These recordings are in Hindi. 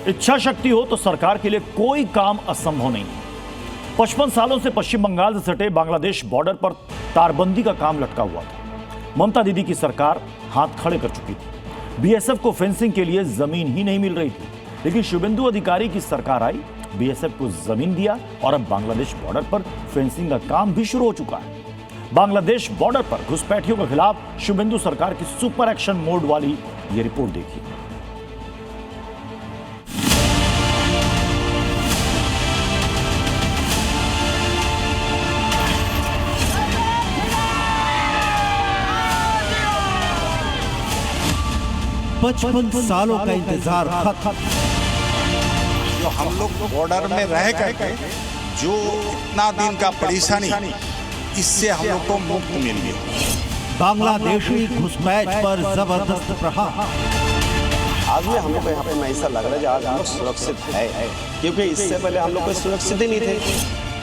इच्छा शक्ति हो तो सरकार के लिए कोई काम असंभव नहीं है। 55 सालों से पश्चिम बंगाल से सटे बांग्लादेश बॉर्डर पर तारबंदी का काम लटका हुआ था। ममता दीदी की सरकार हाथ खड़े कर चुकी थी। बीएसएफ को फेंसिंग के लिए जमीन ही नहीं मिल रही थी, लेकिन शुभेंदु अधिकारी की सरकार आई, बीएसएफ को जमीन दिया और अब बांग्लादेश बॉर्डर पर फेंसिंग का काम भी शुरू हो चुका है। बांग्लादेश बॉर्डर पर घुसपैठियों के खिलाफ शुभेंदु सरकार की सुपर एक्शन मोड वाली ये रिपोर्ट देखिए। पचपन सालों का इंतजार खत्म। जो हम लोग बॉर्डर में रह करके जो इतना दिन का परेशानी, इससे हम लोग को मुक्त मिल गया। बांग्लादेशी घुसपैठ पर जबरदस्त प्रहार। आज भी हम लोग को यहाँ पे ऐसा लग रहा है आज हम लोग सुरक्षित है, क्योंकि इससे पहले हम लोग को सुरक्षित ही नहीं थे।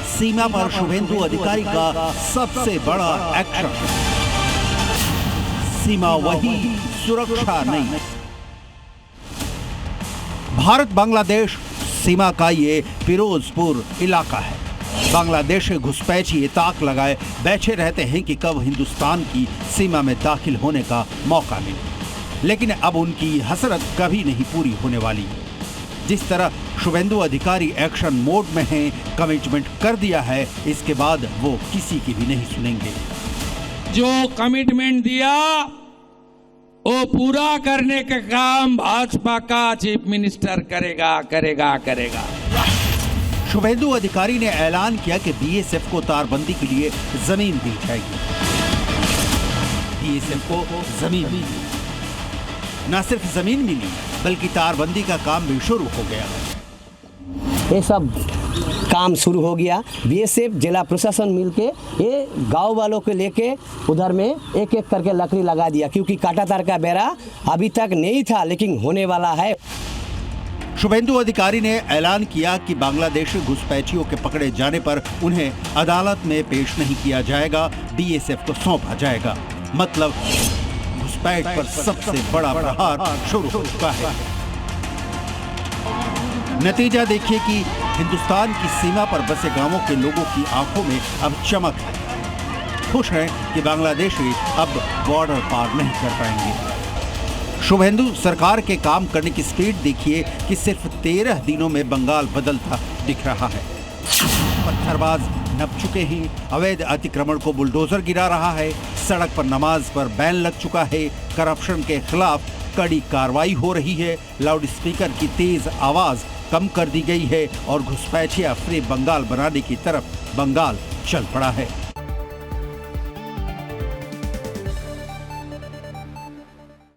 सीमा पर शुभेंदु अधिकारी का सबसे बड़ा एक्शन। सीमा वही, सुरक्षा नहीं। भारत बांग्लादेश सीमा का ये फिरोजपुर इलाका है। बांग्लादेश के घुसपैठी ये ताक लगाए बैठे रहते हैं कि कब हिंदुस्तान की सीमा में दाखिल होने का मौका मिले, लेकिन अब उनकी हसरत कभी नहीं पूरी होने वाली। जिस तरह शुभेंदु अधिकारी एक्शन मोड में हैं, कमिटमेंट कर दिया है, इसके बाद वो किसी की भी नहीं सुनेंगे। जो कमिटमेंट दिया वो पूरा करने का काम भाजपा का चीफ मिनिस्टर करेगा। शुभेंदु अधिकारी ने ऐलान किया कि बीएसएफ को तारबंदी के लिए जमीन दी जाएगी। बीएसएफ को जमीन मिली, न सिर्फ जमीन मिली बल्कि तारबंदी का काम भी शुरू हो गया। ये सब काम शुरू हो गया। बीएसएफ जिला प्रशासन मिलके ये गांव वालों को लेके उधर में एक एक करके लकड़ी लगा दिया, क्योंकि कांटातार का बेड़ा अभी तक नहीं था, लेकिन होने वाला है। शुभेंदु अधिकारी ने ऐलान किया कि बांग्लादेशी घुसपैठियों के पकड़े जाने पर उन्हें अदालत में पेश नहीं किया जाएगा, बीएसएफ को सौंपा जाएगा। मतलब घुसपैठ पर सबसे बड़ा प्रहार शुरू हो चुका है। नतीजा देखिए कि हिंदुस्तान की सीमा पर बसे गांवों के लोगों की आंखों में अब चमक है। खुश हैं कि बांग्लादेशी अब बॉर्डर पार नहीं कर पाएंगे। शुभेंदु सरकार के काम करने की स्पीड देखिए कि सिर्फ 13 दिनों में बंगाल बदलता दिख रहा है। पत्थरबाज नप चुके हैं, अवैध अतिक्रमण को बुलडोजर गिरा रहा है, सड़क पर नमाज पर बैन लग चुका है, करप्शन के खिलाफ कड़ी कार्रवाई हो रही है, लाउडस्पीकर की तेज आवाज कम कर दी गई है और घुसपैठिया फ्री बंगाल बनाने की तरफ बंगाल चल पड़ा है।